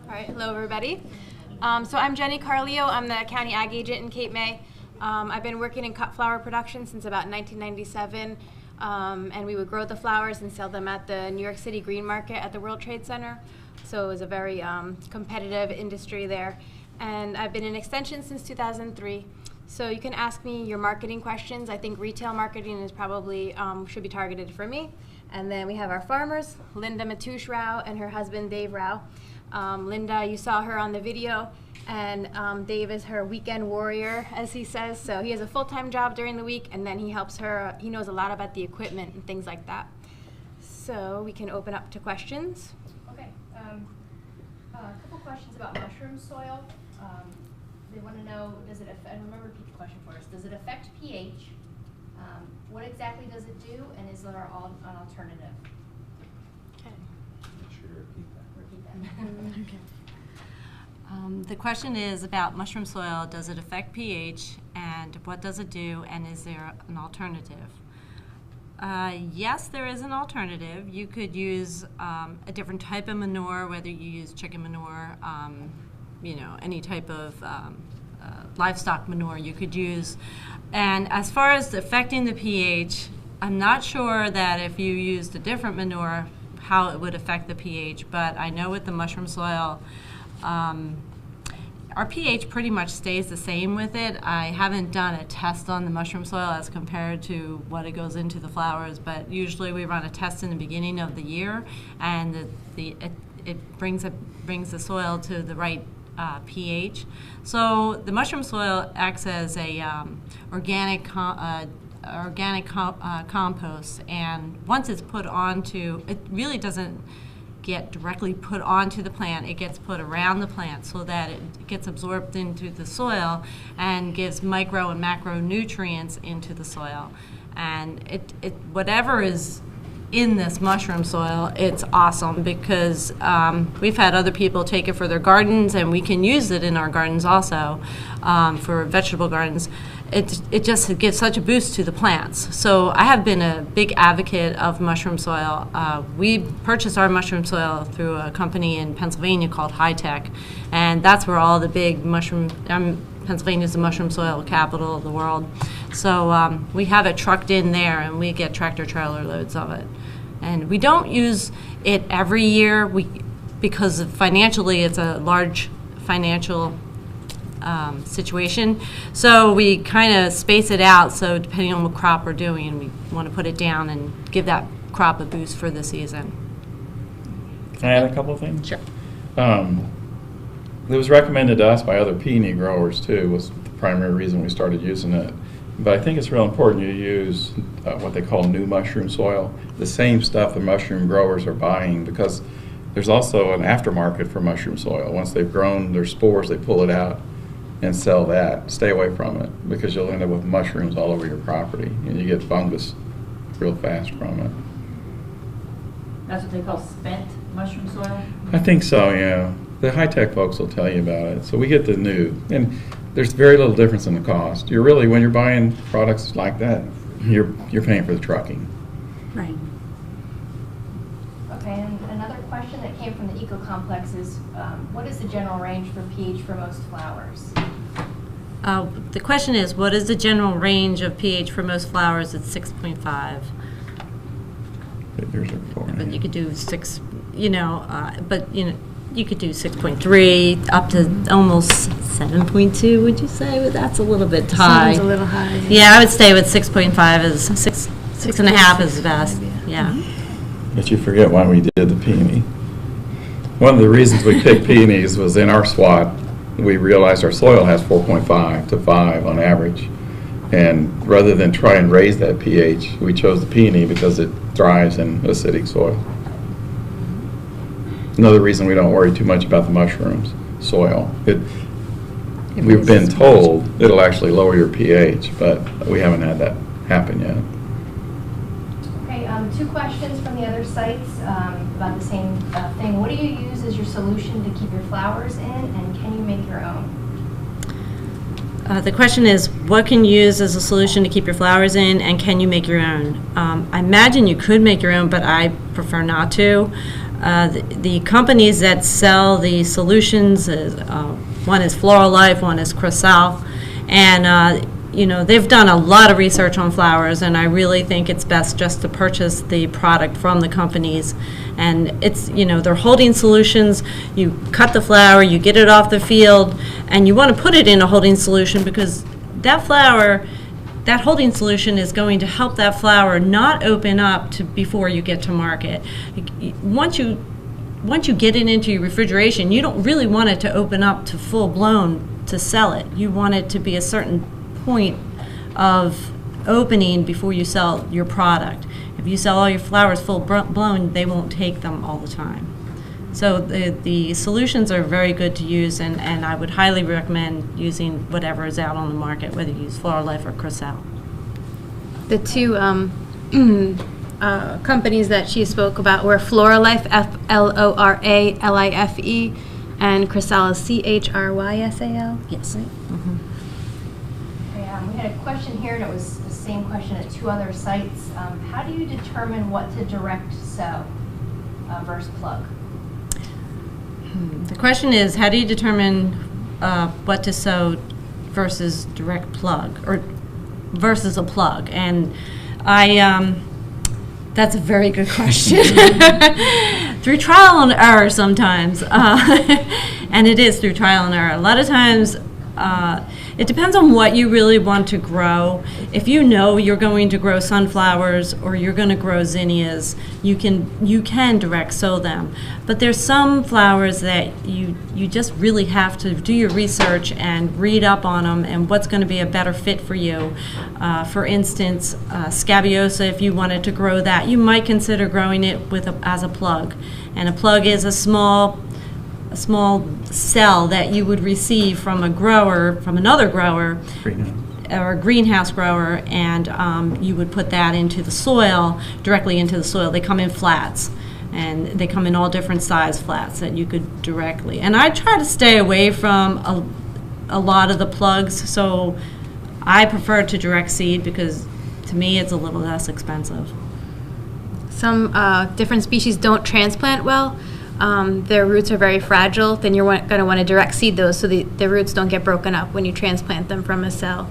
All right, hello everybody. So I'm Jenny Carleo. I'm the County Ag Agent in Cape May. I've been working in cut flower production since about 1997, and we would grow the flowers and sell them at the New York City Green Market at the World Trade Center. So it was a very competitive industry there. And I've been in extension since 2003. So you can ask me your marketing questions. I think retail marketing is probably should be targeted for me. And then we have our farmers, Linda Matoush Rao and her husband Dave Rao. Linda, you saw her on the video, and Dave is her weekend warrior, as he says. So he has a full-time job during the week, and then he helps her. He knows a lot about the equipment and things like that. So we can open up to questions. Okay. A couple questions about mushroom soil. They want to know, does it affect, and remember, repeat the question for us. Does it affect pH? What exactly does it do, and is there an alternative? Okay. Repeat that. Okay. The question is about mushroom soil. Does it affect pH, and what does it do, and is there an alternative? Yes, there is an alternative. You could use a different type of manure, whether you use chicken manure, any type of livestock manure you could use. And as far as affecting the pH, I'm not sure that if you used a different manure, how it would affect the pH, but I know with the mushroom soil, our pH pretty much stays the same with it. I haven't done a test on the mushroom soil as compared to what it goes into the flowers, but usually we run a test in the beginning of the year, and it brings the soil to the right pH. So the mushroom soil acts as a organic compost, and once it's put onto, it really doesn't get directly put onto the plant. It gets put around the plant so that it gets absorbed into the soil and gives micro and macronutrients into the soil. And whatever is in this mushroom soil, it's awesome because we've had other people take it for their gardens, and we can use it in our gardens also for vegetable gardens. It just gives such a boost to the plants. So I have been a big advocate of mushroom soil. We purchased our mushroom soil through a company in Pennsylvania called High Tech, and that's where all the big mushroom, Pennsylvania is the mushroom soil capital of the world. So we have it trucked in there, and we get tractor trailer loads of it. And we don't use it every year because financially it's a large financial situation. So we kind of space it out, so depending on what crop we're doing, we want to put it down and give that crop a boost for the season. Can I add a couple of things? Sure. It was recommended to us by other peony growers too, was the primary reason we started using it. But I think it's real important you use what they call new mushroom soil, the same stuff the mushroom growers are buying, because there's also an aftermarket for mushroom soil. Once they've grown their spores, they pull it out and sell that. Stay away from it, because you'll end up with mushrooms all over your property, and you get fungus real fast from it. That's what they call spent mushroom soil? I think so, yeah. The high-tech folks will tell you about it. So we get the new, and there's very little difference in the cost. You're really, when you're buying products like that, you're paying for the trucking. Right. Okay, and another question that came from the eco-complex is, what is the general range for pH for most flowers? The question is, what is the general range of pH for most flowers? It's 6.5. There's a 4. But you could do 6, you could do 6.3 up to almost 7.2, would you say? Well, that's a little bit high. Seems a little high. Yeah, I would stay with 6.5 as 6.5 is best. Yeah. But you forget why we did the peony. One of the reasons we picked peonies was in our SWOT, we realized our soil has 4.5 to 5 on average. And rather than try and raise that pH, we chose the peony because it thrives in acidic soil. Another reason we don't worry too much about the mushrooms soil. We've been told it'll actually lower your pH, but we haven't had that happen yet. Okay, 2 questions from the other sites about the same thing. What do you use as your solution to keep your flowers in, and can you make your own? The question is, what can you use as a solution to keep your flowers in, and can you make your own? I imagine you could make your own, but I prefer not to. The companies that sell the solutions, one is Floral Life, one is Crisal, and they've done a lot of research on flowers, and I really think it's best just to purchase the product from the companies. And it's, they're holding solutions. You cut the flower, you get it off the field, and you want to put it in a holding solution because that holding solution is going to help that flower not open up before you get to market. Once you get it into your refrigeration, you don't really want it to open up to full blown to sell it. You want it to be a certain point of opening before you sell your product. If you sell all your flowers full blown, they won't take them all the time. So the solutions are very good to use, and I would highly recommend using whatever is out on the market, whether you use Floral Life or Crisal. The two companies that she spoke about were Floral Life, Floralife, and Crisal, Chrysal. Yes. Right? Mm-hmm. We had a question here, and it was the same question at 2 other sites. How do you determine what to direct sow versus plug? The question is, how do you determine what to sow versus direct plug, or versus a plug? And that's a very good question. Through trial and error sometimes, and it is through trial and error. A lot of times, it depends on what you really want to grow. If you know you're going to grow sunflowers or you're going to grow zinnias, you can direct sow them. But there's some flowers that you just really have to do your research and read up on them and what's going to be a better fit for you. For instance, scabiosa, if you wanted to grow that, you might consider growing it as a plug. And a plug is a small cell that you would receive from another grower, or a greenhouse grower, and you would put that into the soil, directly into the soil. They come in flats, and they come in all different size flats that you could directly. And I try to stay away from a lot of the plugs, so I prefer to direct seed because to me it's a little less expensive. Some different species don't transplant well. Their roots are very fragile. Then you're going to want to direct seed those so the roots don't get broken up when you transplant them from a cell.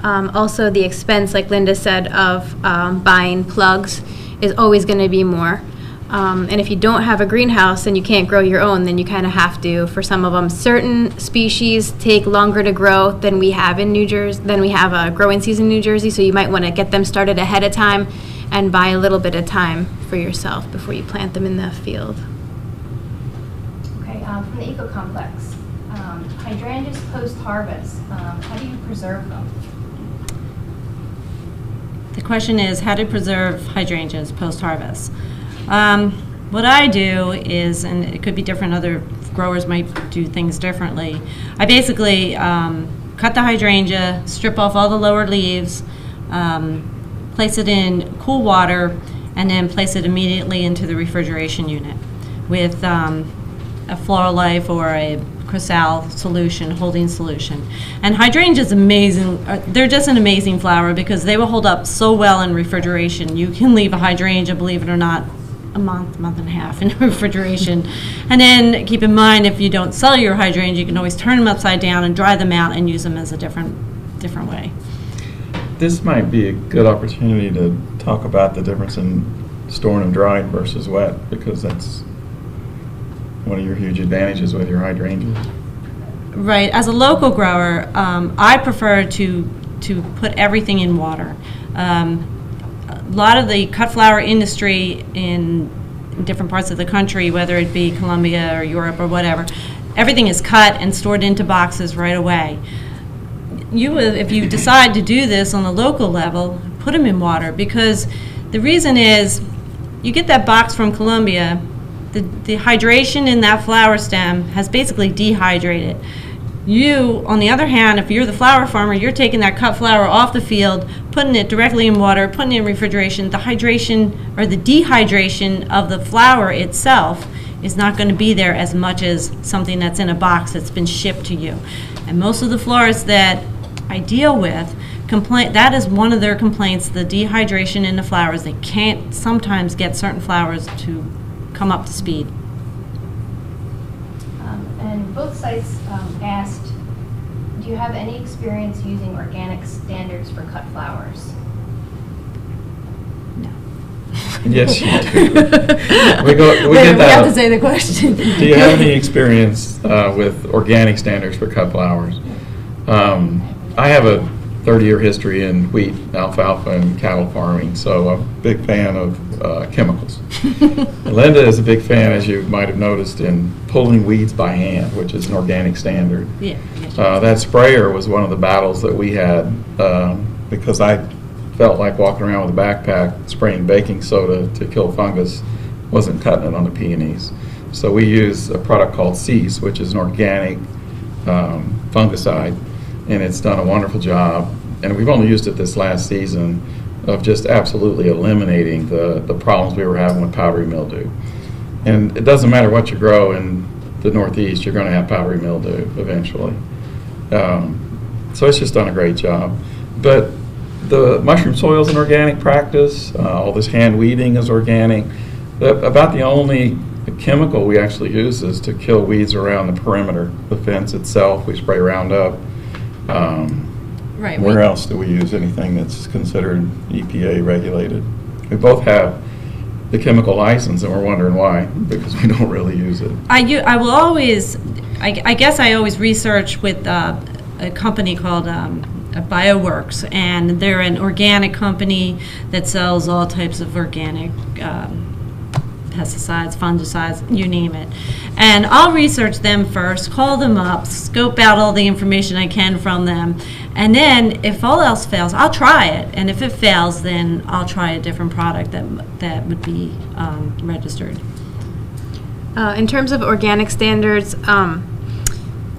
Also, the expense, like Linda said, of buying plugs is always going to be more. And if you don't have a greenhouse and you can't grow your own, then you kind of have to. For some of them, certain species take longer to grow than we have in New Jersey, than we have a growing season in New Jersey. So you might want to get them started ahead of time and buy a little bit of time for yourself before you plant them in the field. Okay, from the eco-complex, hydrangeas post-harvest, how do you preserve them? The question is how to preserve hydrangeas post-harvest. What I do is, and it could be different, other growers might do things differently. I basically cut the hydrangea, strip off all the lower leaves, place it in cool water, and then place it immediately into the refrigeration unit with a Floral Life or a Crisal solution, holding solution. And hydrangea is amazing. They're just an amazing flower because they will hold up so well in refrigeration. You can leave a hydrangea, believe it or not, a month and a half in refrigeration. And then keep in mind, if you don't sell your hydrangea, you can always turn them upside down and dry them out and use them as a different way. This might be a good opportunity to talk about the difference in storing them dried versus wet, because that's one of your huge advantages with your hydrangeas. Right. As a local grower, I prefer to put everything in water. A lot of the cut flower industry in different parts of the country, whether it be Colombia or Europe or whatever, everything is cut and stored into boxes right away. If you decide to do this on a local level, put them in water, because the reason is you get that box from Colombia, the hydration in that flower stem has basically dehydrated. You, on the other hand, if you're the flower farmer, you're taking that cut flower off the field, putting it directly in water, putting it in refrigeration. The hydration or the dehydration of the flower itself is not going to be there as much as something that's in a box that's been shipped to you. And most of the florists that I deal with that is one of their complaints, the dehydration in the flowers. They can't sometimes get certain flowers to come up to speed. And both sites asked, do you have any experience using organic standards for cut flowers? No. Yes, you do. we We get that. have to say the question. Do you have any experience with organic standards for cut flowers? I have a 30-year history in wheat, alfalfa, and cattle farming, so I'm a big fan of chemicals. Linda is a big fan, as you might have noticed, in pulling weeds by hand, which is an organic standard. Yeah. That sprayer was one of the battles that we had because I felt like walking around with a backpack spraying baking soda to kill fungus wasn't cutting it on the peonies. So we use a product called Cease, which is an organic fungicide, and it's done a wonderful job. And we've only used it this last season of just absolutely eliminating the problems we were having with powdery mildew. And it doesn't matter what you grow in the Northeast, you're going to have powdery mildew eventually. So it's just done a great job. But the mushroom soil is an organic practice. All this hand weeding is organic. About the only chemical we actually use is to kill weeds around the perimeter. The fence itself, we spray Roundup. Right. Where else do we use anything that's considered EPA regulated? We both have the chemical license, and we're wondering why, because we don't really use it. I will always, I guess I always research with a company called BioWorks, and they're an organic company that sells all types of organic pesticides, fungicides, you name it. And I'll research them first, call them up, scope out all the information I can from them, and then if all else fails, I'll try it. And if it fails, then I'll try a different product that would be registered. In terms of organic standards, I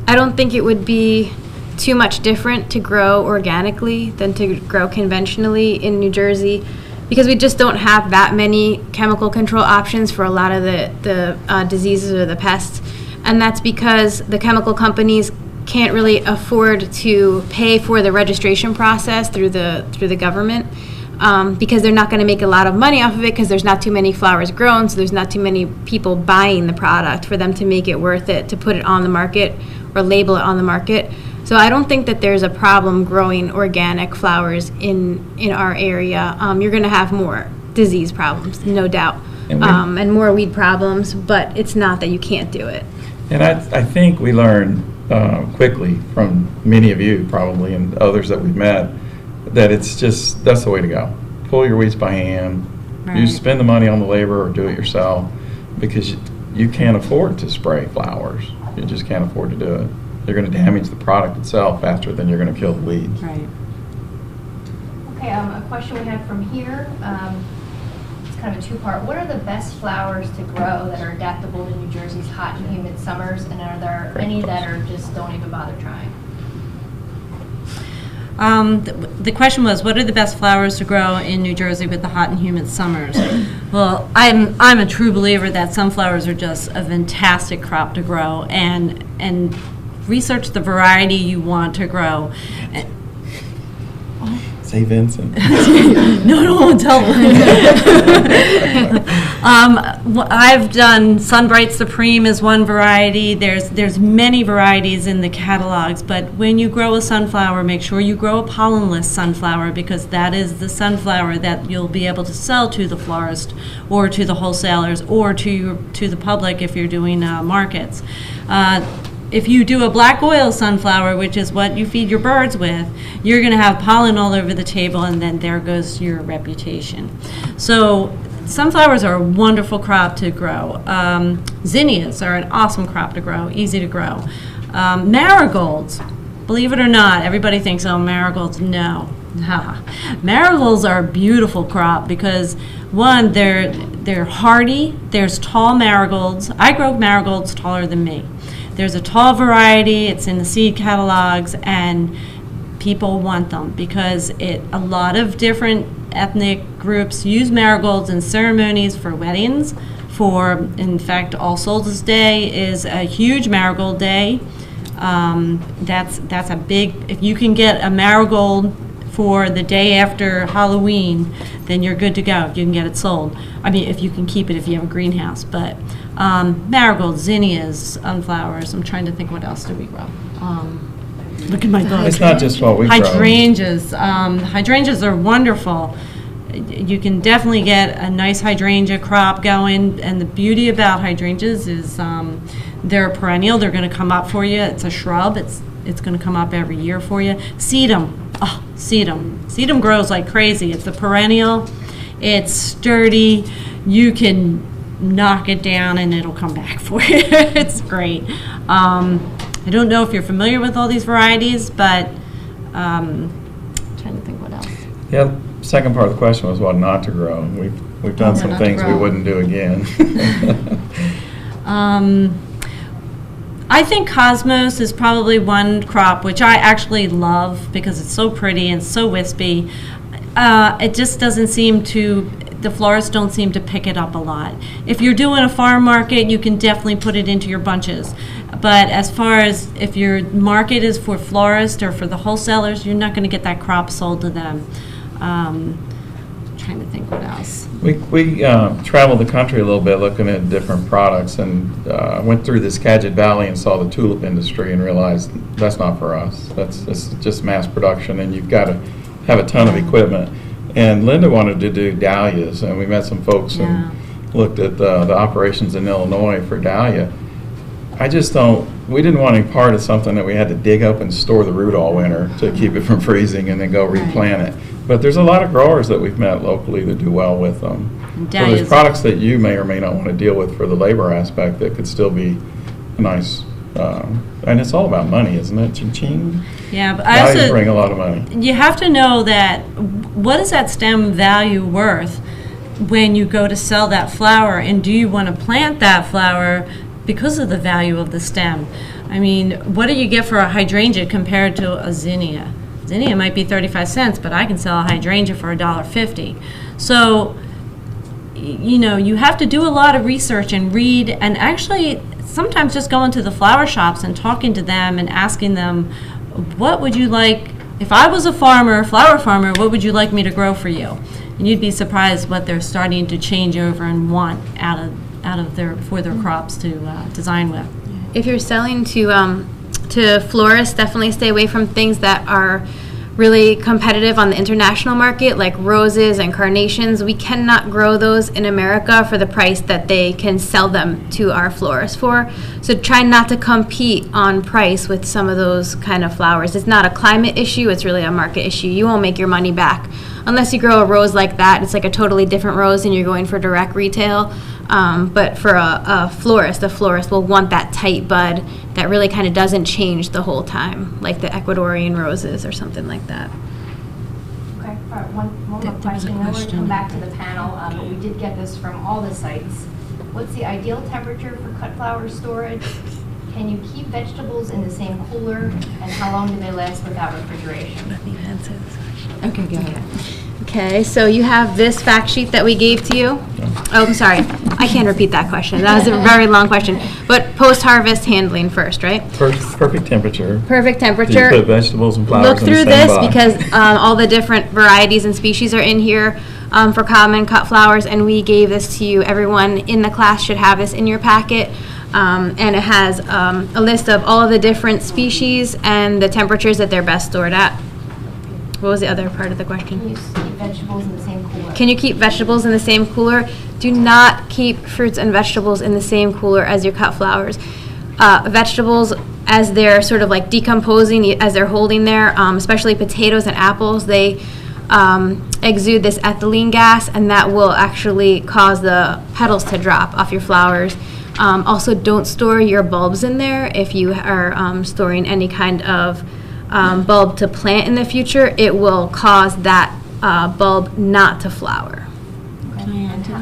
don't think it would be too much different to grow organically than to grow conventionally in New Jersey, because we just don't have that many chemical control options for a lot of the diseases or the pests. And that's because the chemical companies can't really afford to pay for the registration process through the government, because they're not going to make a lot of money off of it, because there's not too many flowers grown, so there's not too many people buying the product for them to make it worth it to put it on the market or label it on the market. So I don't think that there's a problem growing organic flowers in our area. You're going to have more disease problems, no doubt, and more weed problems, but it's not that you can't do it. And I think we learned quickly from many of you probably and others that we've met that it's just, that's the way to go. Pull your weeds by hand. Right. You spend the money on the labor or do it yourself, because you can't afford to spray flowers. You just can't afford to do it. You're going to damage the product itself faster than you're going to kill the weeds. Right. Okay, a question we have from here. It's kind of a two-part. What are the best flowers to grow that are adaptable to New Jersey's hot and humid summers, and are there any that are just don't even bother trying? The question was, what are the best flowers to grow in New Jersey with the hot and humid summers? Well, I'm a true believer that sunflowers are just a fantastic crop to grow, and research the variety you want to grow. Say Vincent. No, won't tell them. I've done Sunbright Supreme is one variety. There's many varieties in the catalogs, but when you grow a sunflower, make sure you grow a pollenless sunflower, because that is the sunflower that you'll be able to sell to the florist or to the wholesalers or to the public if you're doing markets. If you do a black oil sunflower, which is what you feed your birds with, you're going to have pollen all over the table, and then there goes your reputation. So sunflowers are a wonderful crop to grow. Zinnias are an awesome crop to grow, easy to grow. Marigolds, believe it or not, everybody thinks, oh, marigolds, no. Marigolds are a beautiful crop because, one, they're hardy. There's tall marigolds. I grow marigolds taller than me. There's a tall variety, it's in the seed catalogs, and people want them because a lot of different ethnic groups use marigolds in ceremonies for weddings. In fact, All Souls' Day is a huge marigold day. That's a big, if you can get a marigold before the day after Halloween, then you're good to go. You can get it sold. I mean, if you can keep it if you have a greenhouse. But marigolds, zinnias, sunflowers. I'm trying to think what else do we grow. Look at my book. It's not just what we grow. Hydrangeas. Hydrangeas are wonderful. You can definitely get a nice hydrangea crop going, and the beauty about hydrangeas is they're perennial. They're going to come up for you. It's a shrub. It's going to come up every year for you. Sedum. Oh, sedum. Sedum grows like crazy. It's a perennial. It's sturdy. You can knock it down and it'll come back for you. It's great. I don't know if you're familiar with all these varieties, but I'm trying to think what else. Yeah, the second part of the question was what not to grow. We've done some things we wouldn't do again. I think cosmos is probably one crop which I actually love because it's so pretty and so wispy. It just doesn't seem to, the florists don't seem to pick it up a lot. If you're doing a farm market, you can definitely put it into your bunches. But as far as if your market is for florists or for the wholesalers, you're not going to get that crop sold to them. Trying to think what else. We traveled the country a little bit looking at different products, and went through the Skagit Valley and saw the tulip industry and realized that's not for us. That's just mass production, and you've got to have a ton of equipment. And Linda wanted to do dahlias, and we met some folks and looked at the operations in Illinois for dahlia. We didn't want any part of something that we had to dig up and store the root all winter to keep it from freezing and then go replant it. But there's a lot of growers that we've met locally that do well with them. So there's products that you may or may not want to deal with for the labor aspect that could still be nice. And it's all about money, isn't it? Ching-ching. Yeah, but Dahlias bring a lot of money. You have to know that what is that stem value worth when you go to sell that flower, and do you want to plant that flower because of the value of the stem? I mean, what do you get for a hydrangea compared to a zinnia? Zinnia might be 35 cents, but I can sell a hydrangea for $1.50. So, you know, you have to do a lot of research and read, and actually sometimes just going to the flower shops and talking to them and asking them, what would you like, if I was a farmer, flower farmer, what would you like me to grow for you? And you'd be surprised what they're starting to change over and want for their crops to design with. If you're selling to florists, definitely stay away from things that are really competitive on the international market, like roses and carnations. We cannot grow those in America for the price that they can sell them to our florists for. So try not to compete on price with some of those kind of flowers. It's not a climate issue, it's really a market issue. You won't make your money back unless you grow a rose like that. It's like a totally different rose and you're going for direct retail. But for a florist will want that tight bud that really kind of doesn't change the whole time, like the Ecuadorian roses or something like that. Okay, all right, one more question, and then we're going to come back to the panel, but we did get this from all the sites. What's the ideal temperature for cut flower storage? Can you keep vegetables in the same cooler, and how long do they last without refrigeration? Okay, go ahead. Okay, so you have this fact sheet that we gave to you. Oh, I'm sorry. I can't repeat that question. That was a very long question. But post-harvest handling first, right? Perfect temperature. Perfect temperature. You put vegetables and flowers Look in through the same this box. because all the different varieties and species are in here for common cut flowers, and we gave this to you. Everyone in the class should have this in your packet. And it has a list of all of the different species and the temperatures that they're best stored at. What was the other part of the question? Can you keep vegetables in the same cooler? Can you keep vegetables in the same cooler? Do not keep fruits and vegetables in the same cooler as your cut flowers. Vegetables, as they're sort of like decomposing, as they're holding there, especially potatoes and apples, they exude this ethylene gas, and that will actually cause the petals to drop off your flowers. Also, don't store your bulbs in there if you are storing any kind of bulb to plant in the future. It will cause that bulb not to flower.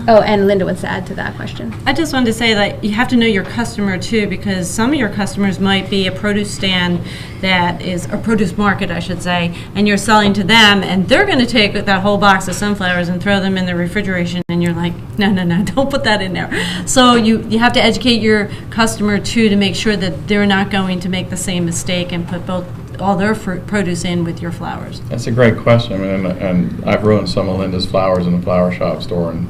Oh, and Linda wants to add to that question. I just wanted to say that you have to know your customer too, because some of your customers might be a produce stand that is a produce market, I should say, and you're selling to them, and they're going to take that whole box of sunflowers and throw them in the refrigeration, and you're like, no, don't put that in there. So you have to educate your customer too to make sure that they're not going to make the same mistake and put both all their produce in with your flowers. That's a great question. I mean, and I've ruined some of Linda's flowers in the flower shop storing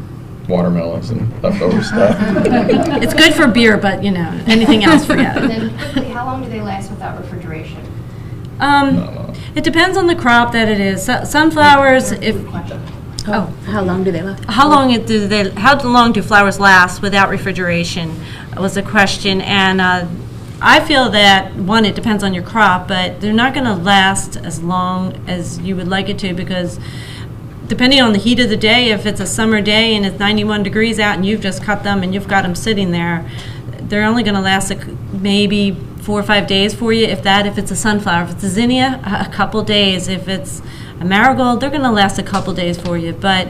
watermelons and leftover stuff. It's good for beer, but anything else, forget And it. then quickly, how long do they last without refrigeration? It depends on the crop that it is. Sunflowers, if How long do they last? how long do flowers last without refrigeration was a question, and I feel that one, it depends on your crop, but they're not going to last as long as you would like it to, because depending on the heat of the day, if it's a summer day and it's 91 degrees out and you've just cut them and you've got them sitting there, they're only going to last maybe 4 or 5 days for you, if that. If it's a sunflower, if it's a zinnia, a couple days. If it's a marigold, they're going to last a couple days for you. But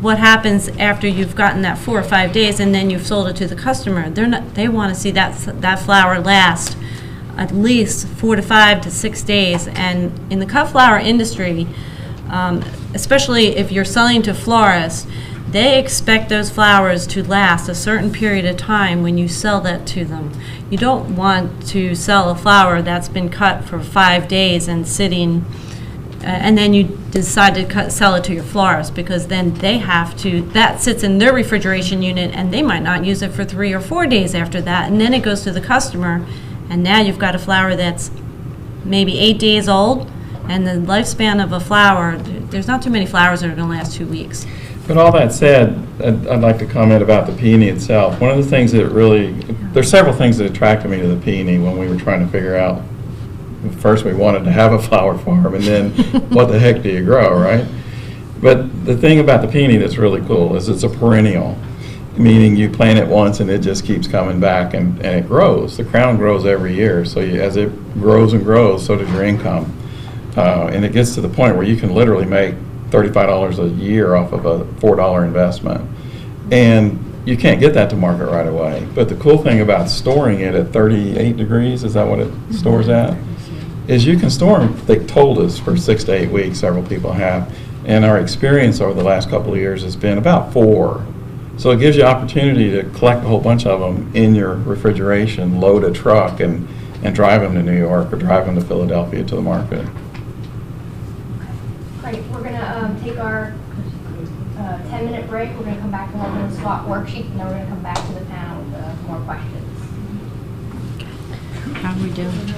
what happens after you've gotten that 4 or 5 days and then you've sold it to the customer? They want to see that flower last at least 4 to 5 to 6 days. And in the cut flower industry, especially if you're selling to florists, they expect those flowers to last a certain period of time when you sell that to them. You don't want to sell a flower that's been cut for 5 days and sitting, and then you decide to sell it to your florist, because then they have to, that sits in their refrigeration unit and they might not use it for 3 or 4 days after that, and then it goes to the customer, and now you've got a flower that's maybe 8 days old, and the lifespan of a flower, there's not too many flowers that are going to last 2 weeks. But all that said, I'd like to comment about the peony itself. One of the things that really, there's several things that attracted me to the peony when we were trying to figure out, first we wanted to have a flower farm, and then what the heck do you grow, right? But the thing about the peony that's really cool is it's a perennial, meaning you plant it once and it just keeps coming back, and it grows. The crown grows every year, so as it grows and grows, so does your income. And it gets to the point where you can literally make $35 a year off of a $4 investment. And you can't get that to market right away. But the cool thing about storing it at 38 degrees, is that what it stores at? Is you can store them, they told us, for 6 to 8 weeks, several people have. And our experience over the last couple of years has been about 4. So it gives you opportunity to collect a whole bunch of them in your refrigeration, load a truck, and drive them to New York or drive them to Philadelphia to the market. Great, we're gonna take our 10-minute break. We're gonna come back to our SWOT worksheet, and then we're gonna come back to the panel with more questions. How are we doing?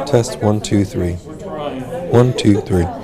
Test 1 2 3. 1 2 3.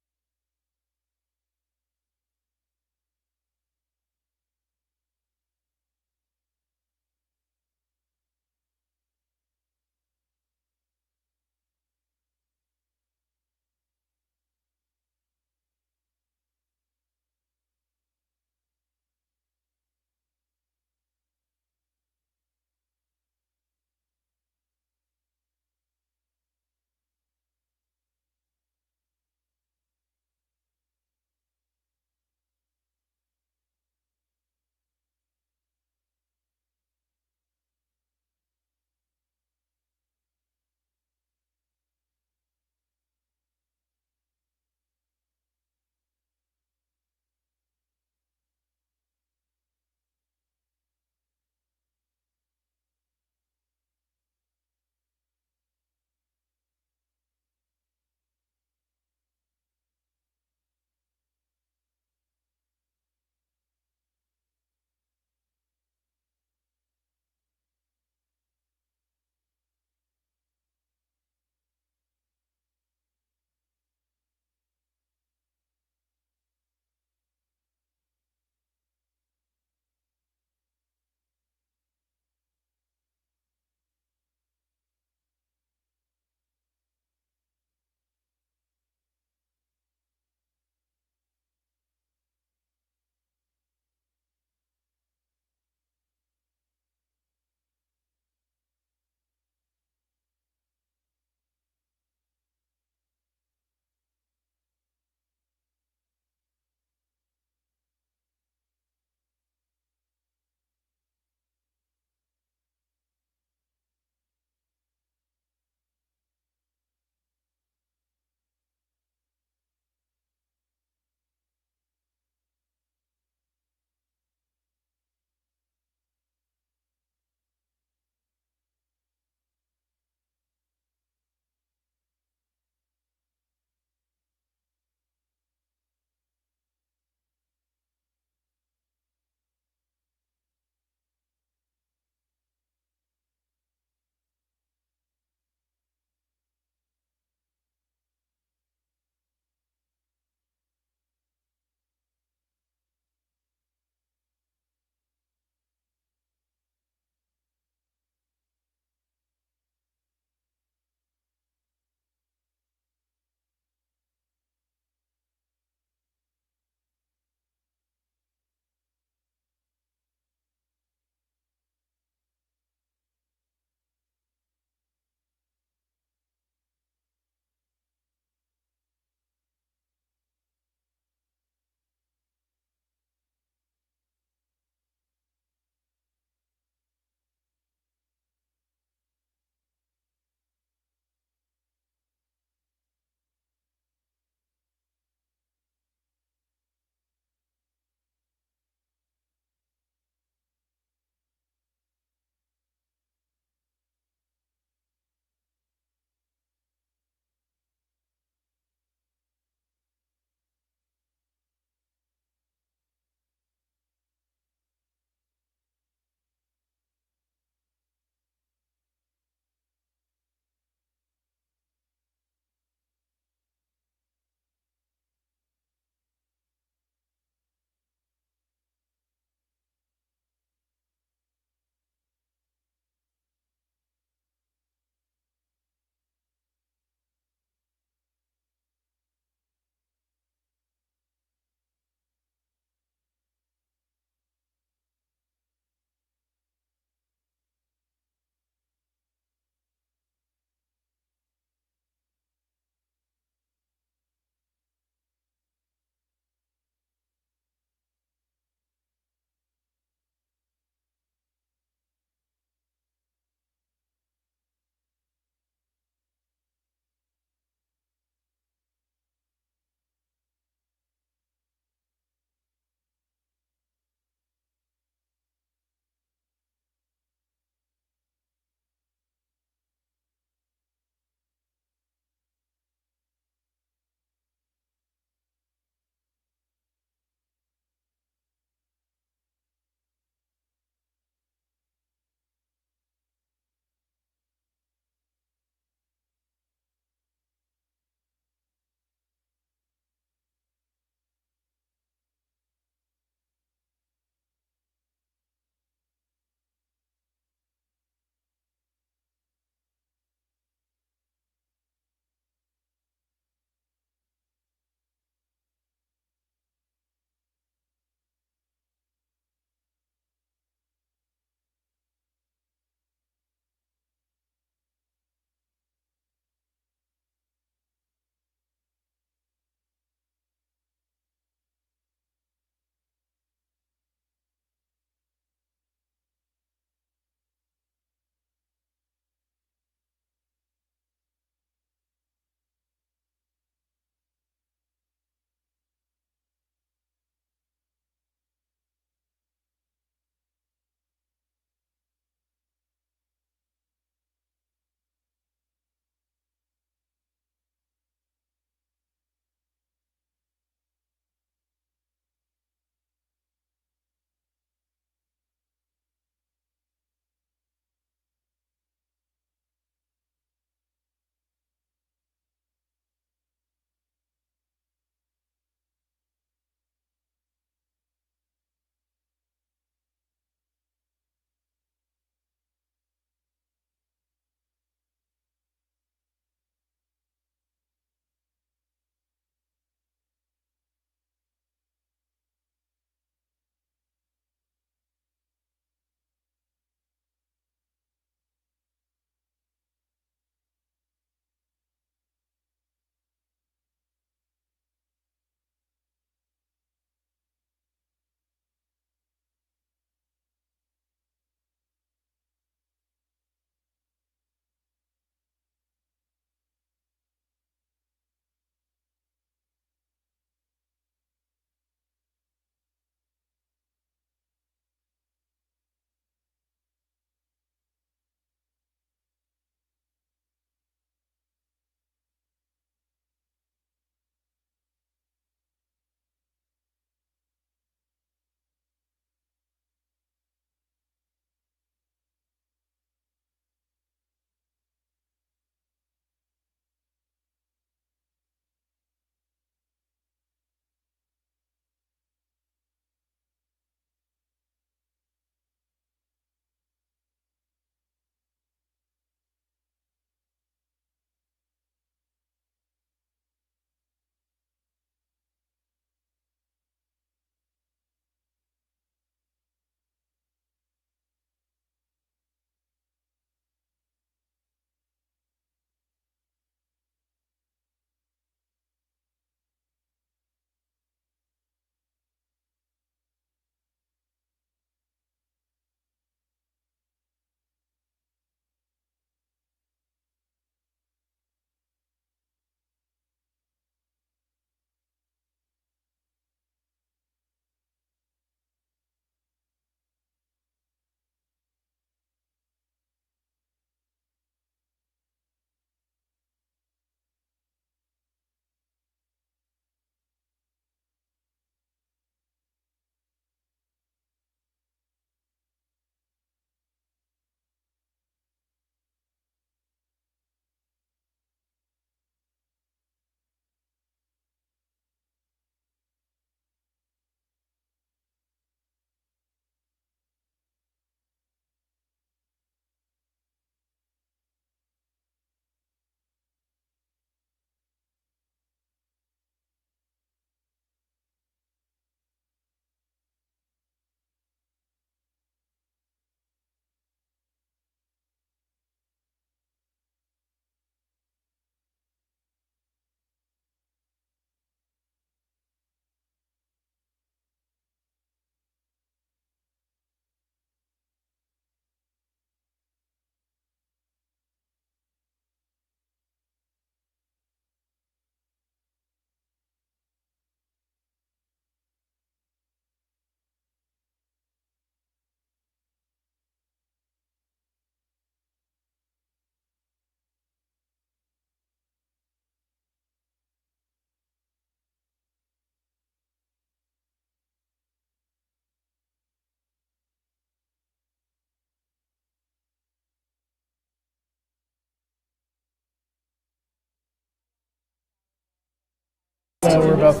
We're about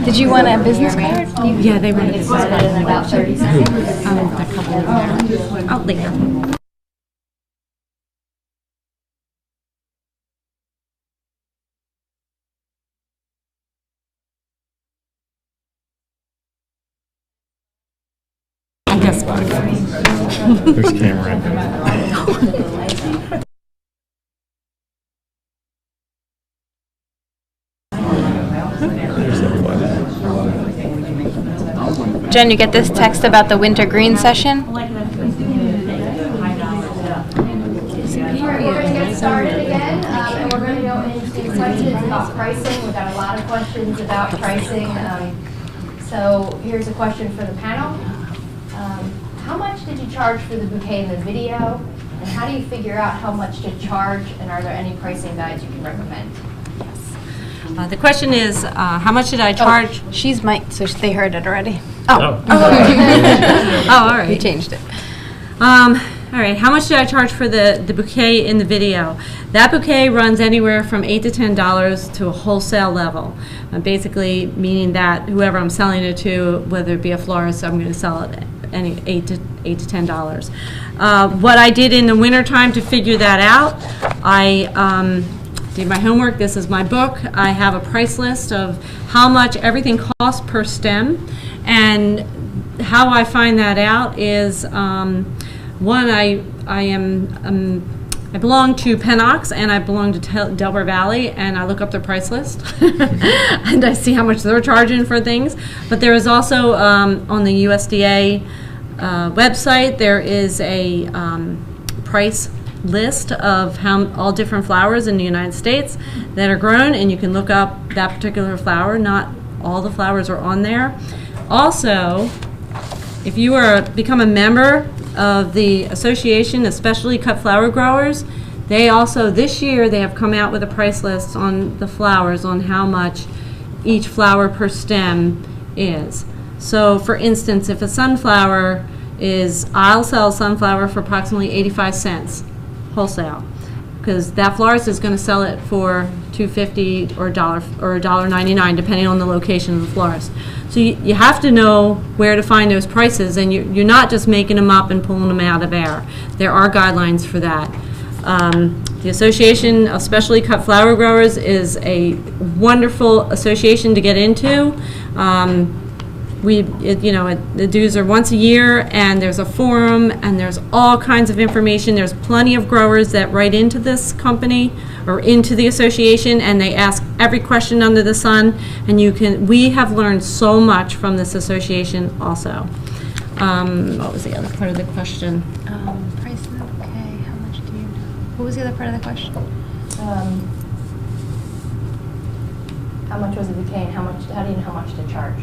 Did you want a business card? Yeah, they were. Get started in about 30 seconds. A couple in there. Oh, later. I guess what? There's camera in there. Jen, you get this text about the winter green session? We're going to get started again, and we're going to go into questions about pricing. We've got a lot of questions about pricing. So here's a question for the panel. How much did you charge for the bouquet in the video? And how do you figure out how much to charge? And are there any pricing guides you can recommend? The question is, how much did I charge? Oh, she's mic'd, so they heard it already. Oh, all right. We changed it. All right, how much did I charge for the bouquet in the video? That bouquet runs anywhere from $8 to $10 to a wholesale level. Basically meaning that whoever I'm selling it to, whether it be a florist, I'm going to sell it any $8 to $10. What I did in the wintertime to figure that out, I did my homework. This is my book. I have a price list of how much everything costs per stem, and how I find that out is one, I belong to Pennox and I belong to Delaware Valley, and I look up their price list and I see how much they're charging for things. But there is also on the USDA website, there is a price list of how all different flowers in the United States that are grown, and you can look up that particular flower. Not all the flowers are on there. Also, if you become a member of the Association of Specialty Cut Flower Growers, they also, this year, they have come out with a price list on the flowers, on how much each flower per stem is. So, for instance, if a sunflower is I'll sell sunflower for approximately 85 cents wholesale, because that florist is going to sell it for $2.50 or $1.99, depending on the location of the florist. So you have to know where to find those prices, and you're not just making them up and pulling them out of air. There are guidelines for that. The Association of Specialty Cut Flower Growers is a wonderful association to get into. The dues are once a year, and there's a forum, and there's all kinds of information. There's plenty of growers that write into this company or into the association, and they ask every question under the sun. And we have learned so much from this association also. What was the other part of the question? Price of the bouquet, how much do you know? What was the other part of the question? How much was the bouquet, and how do you know how much to charge?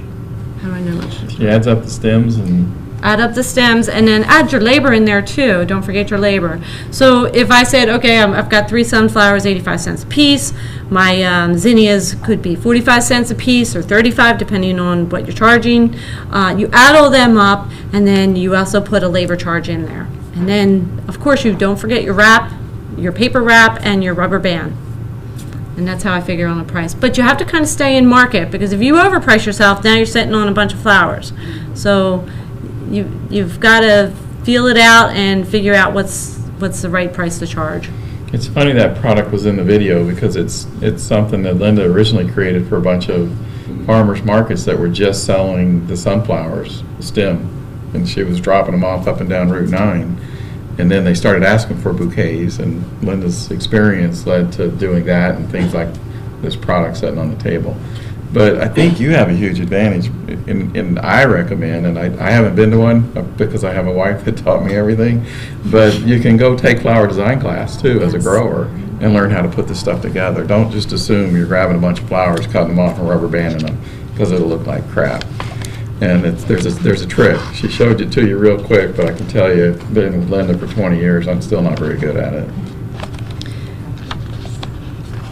How do I know much? She adds up the stems and Add up the stems, and then add your labor in there too. Don't forget your labor. So if I said, okay, I've got 3 sunflowers, 85 cents a piece. My zinnias could be 45 cents a piece or 35, depending on what you're charging. You add all them up, and then you also put a labor charge in there. And then, of course, you don't forget your wrap, your paper wrap, and your rubber band. And that's how I figure on the price. But you have to kind of stay in market, because if you overprice yourself, now you're sitting on a bunch of flowers. So you've got to feel it out and figure out what's the right price to charge. it's funny that product was in the video, because it's something that Linda originally created for a bunch of farmers markets that were just selling the sunflowers, the stem, and she was dropping them off up and down Route 9. And then they started asking for bouquets, and Linda's experience led to doing that and things like this product sitting on the table. But I think you have a huge advantage, and I recommend, and I haven't been to one because I have a wife that taught me everything, but you can go take flower design class too as a grower and learn how to put this stuff together. Don't just assume you're grabbing a bunch of flowers, cutting them off and rubber banding them, because it'll look like crap. And there's a trick. She showed it to you real quick, but I can tell you, been with Linda for 20 years, I'm still not very good at it.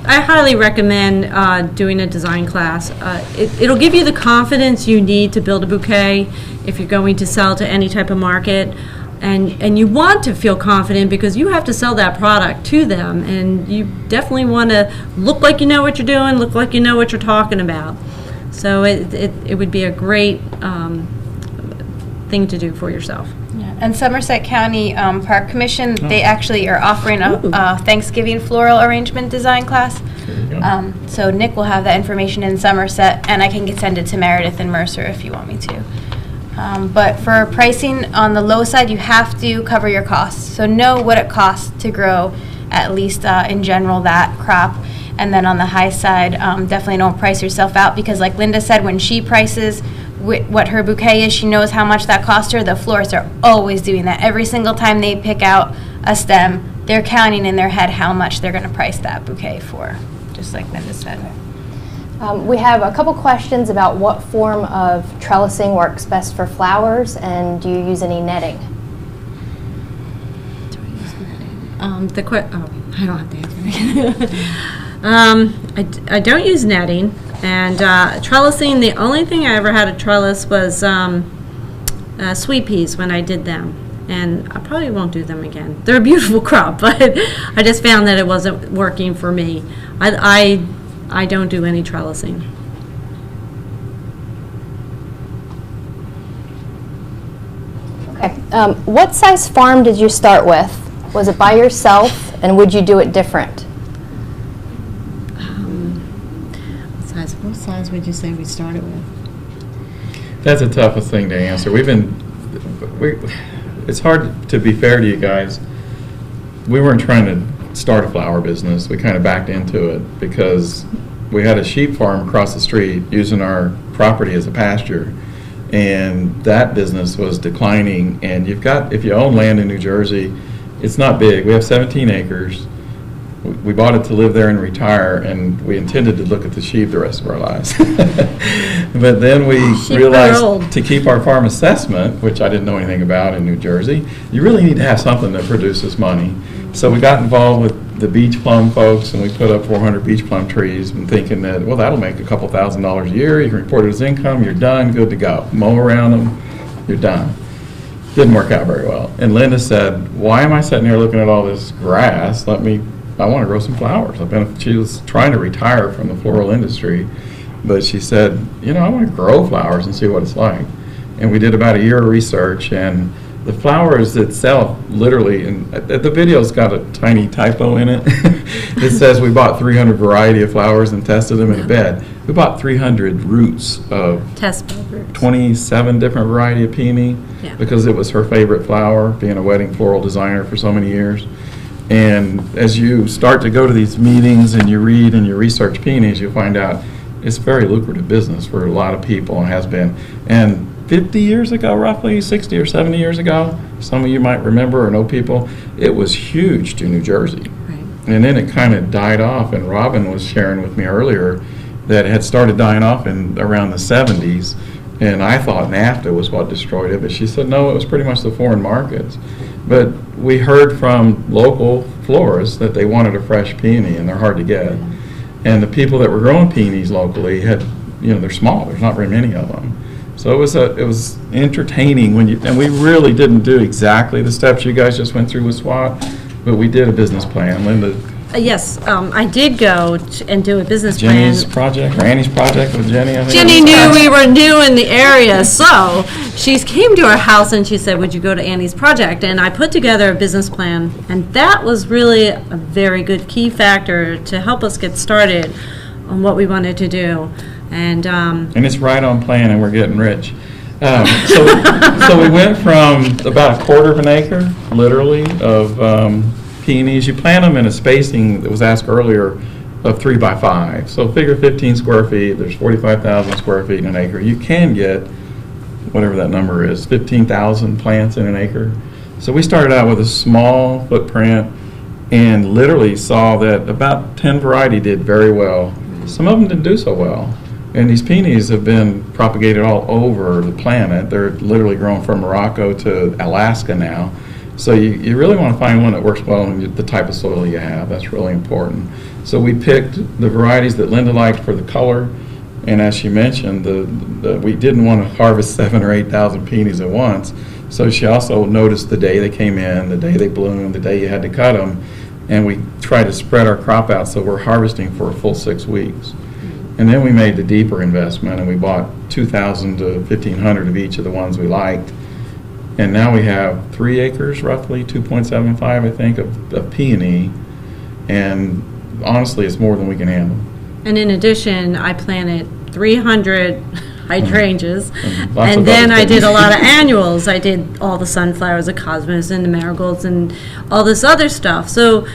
I highly recommend doing a design class. It'll give you the confidence you need to build a bouquet if you're going to sell to any type of market. And you want to feel confident because you have to sell that product to them, and you definitely want to look like you know what you're doing, look like you know what you're talking about. So it would be a great thing to do for yourself. Yeah. And Somerset County Park Commission, they actually are offering a Thanksgiving floral arrangement design class. So Nick will have that information in Somerset, and I can send it to Meredith and Mercer if you want me to. But for pricing, on the low side, you have to cover your costs. So know what it costs to grow, at least in general, that crop. And then on the high side, definitely don't price yourself out, because like Linda said, when she prices what her bouquet is, she knows how much that cost her. The florists are always doing that. Every single time they pick out a stem, they're counting in their head how much they're going to price that bouquet for, just like Linda said. We have a couple questions about what form of trellising works best for flowers, and do you use any netting? Do I use netting? I don't have the answer. I don't use netting, and trellising, the only thing I ever had to trellis was sweet peas when I did them, and I probably won't do them again. They're a beautiful crop, but I just found that it wasn't working for me. I don't do any trellising. Okay. What size farm did you start with? Was it by yourself, and would you do it different? What size would you say we started with? That's the toughest thing to answer. It's hard to be fair to you guys. We weren't trying to start a flower business. We kind of backed into it because we had a sheep farm across the street using our property as a pasture, and that business was declining. And if you own land in New Jersey, it's not big. We have 17 acres. We bought it to live there and retire, and we intended to look at the sheep the rest of our lives. But then we realized to keep our farm assessment, which I didn't know anything about in New Jersey, you really need to have something that produces money. So we got involved with the beach plum folks, and we put up 400 beach plum trees, and thinking that, well, that'll make a couple $1,000s a year. You can report it as income, you're done, good to go. Mow around them, you're done. Didn't work out very well. And Linda said, why am I sitting here looking at all this grass? I want to grow some flowers. She was trying to retire from the floral industry, but she said, I want to grow flowers and see what it's like. And we did about a year of research, and the flowers itself, literally, and the video's got a tiny typo in it. It says we bought 300 variety of flowers and tested them in a bed. We bought 300 roots of Test bed roots. 27 different variety of peony, Yeah. because it was her favorite flower, being a wedding floral designer for so many years. And as you start to go to these meetings and you read and you research peonies, you'll find out it's a very lucrative business for a lot of people, and has been. And 50 years ago, roughly 60 or 70 years ago, some of you might remember or know people, it was huge to New Jersey. Right. And then it kind of died off, and Robin was sharing with me earlier that it had started dying off in around the 70s, and I thought NAFTA was what destroyed it, but she said no, it was pretty much the foreign markets. But we heard from local florists that they wanted a fresh peony, and they're hard to get. And the people that were growing peonies locally had, they're small, there's not very many of them. So it was entertaining and we really didn't do exactly the steps you guys just went through with SWAT, but we did a business plan. Linda, Yes, I did go and do a business Jenny's plan. project, or Annie's project with Jenny, I think. Jenny knew we were new in the area, so she came to our house and she said, would you go to Annie's project? And I put together a business plan, and that was really a very good key factor to help us get started on what we wanted to do. And it's right on plan, and we're getting rich. So we went from about a quarter of an acre, literally, of peonies. You plant them in a spacing that was asked earlier of 3 by 5. So figure 15 square feet. There's 45,000 square feet in an acre. You can get whatever that number is, 15,000 plants in an acre. So we started out with a small footprint and literally saw that about 10 variety did very well. Some of them didn't do so well. And these peonies have been propagated all over the planet. They're literally grown from Morocco to Alaska now. So you really want to find one that works well in the type of soil you have. That's really important. So we picked the varieties that Linda liked for the color. And as she mentioned, we didn't want to harvest 7,000 or 8,000 peonies at once. So she also noticed the day they came in, the day they bloomed, the day you had to cut them. And we tried to spread our crop out so we're harvesting for a full 6 weeks. And then we made the deeper investment, and we bought 2,000 to 1,500 of each of the ones we liked. And now we have 3 acres, roughly, 2.75, I think, of peony. And honestly, it's more than we can handle. in addition, I planted 300 hydrangeas, Lots and of then other I did a things. lot of annuals. I did all the sunflowers, the cosmos, and the marigolds, and all this other stuff. So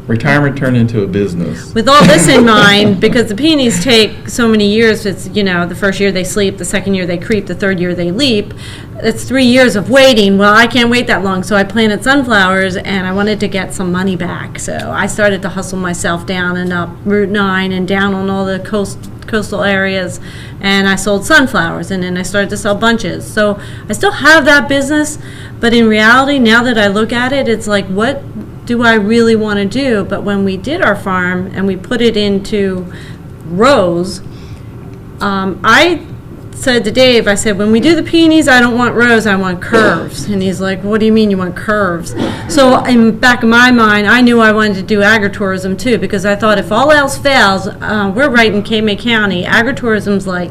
Retirement turned into a business. with all this in mind, because the peonies take so many years, it's, the first year they sleep, the second year they creep, the third year they leap. It's 3 years of waiting. Well, I can't wait that long, so I planted sunflowers, and I wanted to get some money back. So I started to hustle myself down and up Route 9 and down on all the coastal areas, and I sold sunflowers, and then I started to sell bunches. So I still have that business, but in reality, now that I look at it, it's like, what do I really want to do? But when we did our farm and we put it into rows, I said to Dave, I said, when we do the peonies, I don't want rows, I want curves. And he's like, what do you mean you want curves? So in the back of my mind, I knew I wanted to do agritourism too, because I thought if all else fails, we're right in Cape County. Agritourism's like,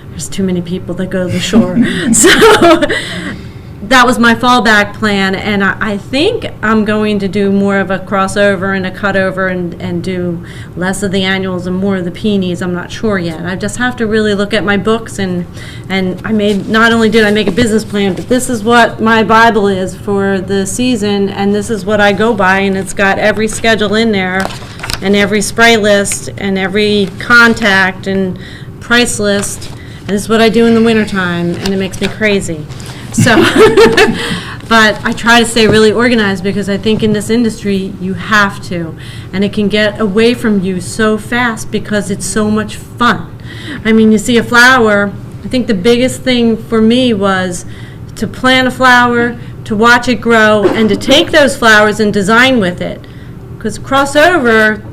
there's too many people that go to the shore. So that was my fallback plan, and I think I'm going to do more of a crossover and a cutover and do less of the annuals and more of the peonies. I'm not sure yet. I just have to really look at my books, and not only did I make a business plan, but this is what my Bible is for the season, and this is what I go by, and it's got every schedule in there, and every spray list, and every contact and price list, and this is what I do in the wintertime, and it makes me crazy. So, but I try to stay really organized, because I think in this industry you have to, and it can get away from you so fast because it's so much fun. I mean, you see a flower, I think the biggest thing for me was to plant a flower, to watch it grow, and to take those flowers and design with it. Because crossover,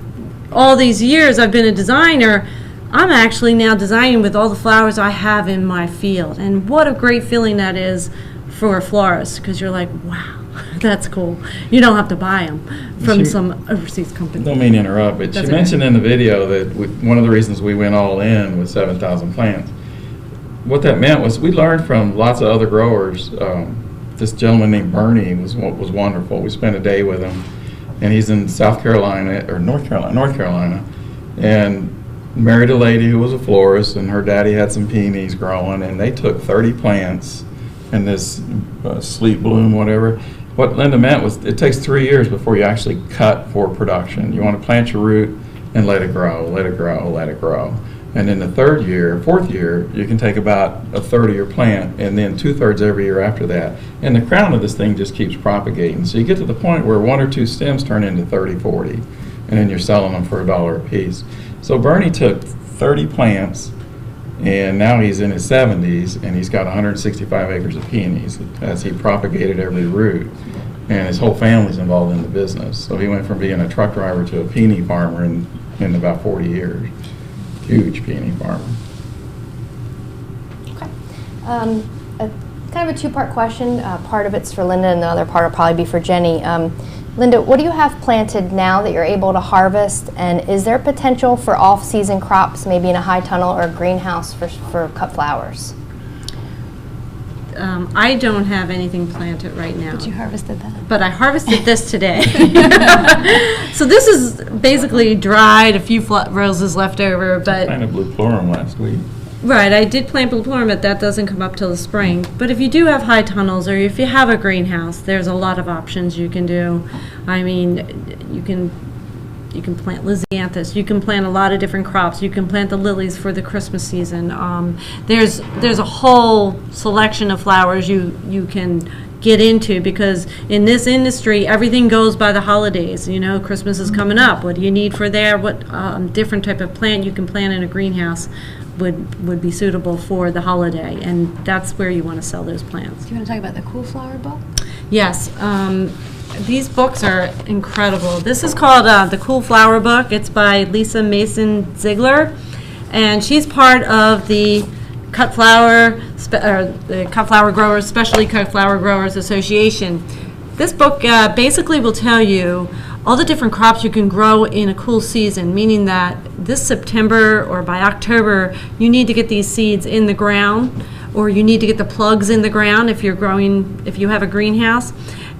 all these years I've been a designer, I'm actually now designing with all the flowers I have in my field. And what a great feeling that is for florists, because you're like, wow, that's cool. You don't have to buy them from some overseas company. Don't mean to interrupt, but That's she mentioned in the video that one of the reasons we went all in with 7,000 plants. What that meant was we learned from lots of other growers. This gentleman named Bernie was wonderful. We spent a day with him, and he's in South Carolina, or North Carolina, and married a lady who was a florist, and her daddy had some peonies growing, and they took 30 plants and this sleep bloom, whatever. What Linda meant was it takes 3 years before you actually cut for production. You want to plant your root and let it grow, let it grow, let it grow. And in the fourth year, you can take about a third of your plant, and then 2/3 every year after that. And the crown of this thing just keeps propagating. So you get to the point where 1 or 2 stems turn into 30, 40, and then you're selling them for $1 a piece. So Bernie took 30 plants, and now he's in his 70s, and he's got 165 acres of peonies as he propagated every root. And his whole family's involved in the business. So he went from being a truck driver to a peony farmer in about 40 years. Huge peony farmer. Okay. Kind of a two-part question. Part of it's for Linda, and the other part will probably be for Jenny. Linda, what do you have planted now that you're able to harvest, and is there potential for off-season crops, maybe in a high tunnel or a greenhouse for cut flowers? I don't have anything planted right now. But you harvested that. But I harvested this today. So this is basically dried, a few roses left over, but... Planted blue chlorum last week. Right, I did plant blue chlorum, but that doesn't come up till the spring. But if you do have high tunnels, or if you have a greenhouse, there's a lot of options you can do. I mean, you can plant lisianthus. You can plant a lot of different crops. You can plant the lilies for the Christmas season. There's a whole selection of flowers you can get into, because in this industry everything goes by the holidays. You know, Christmas is coming up. What do you need for there? What different type of plant you can plant in a greenhouse would be suitable for the holiday, and that's where you want to sell those plants. Do you want to talk about the Cool Flower book? Yes. These books are incredible. This is called the Cool Flower book. It's by Lisa Mason Ziegler, and she's part of the Cut Flower Growers, Specialty Cut Flower Growers Association. This book basically will tell you all the different crops you can grow in a cool season, meaning that this September or by October, you need to get these seeds in the ground, or you need to get the plugs in the ground if you have a greenhouse.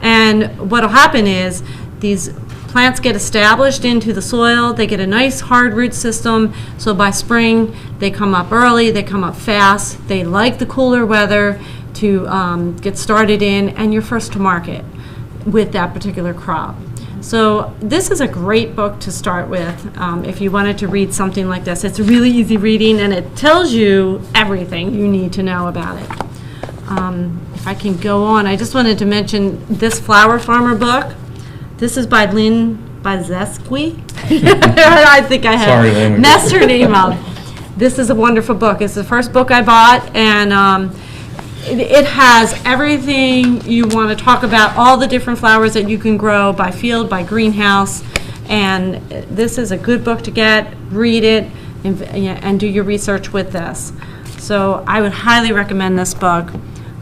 And what will happen is these plants get established into the soil, they get a nice hard root system, so by spring they come up early, they come up fast, they like the cooler weather to get started in, and you're first to market with that particular crop. So this is a great book to start with if you wanted to read something like this. It's really easy reading, and it tells you everything you need to know about it. If I can go on, I just wanted to mention this Flower Farmer book. This is by Lynn Bazesqui. I think I have messed her name up. This is a wonderful book. It's the first book I bought, and it has everything you want to talk about, all the different flowers that you can grow by field, by greenhouse, and this is a good book to get. Read it and do your research with this. So I would highly recommend this book.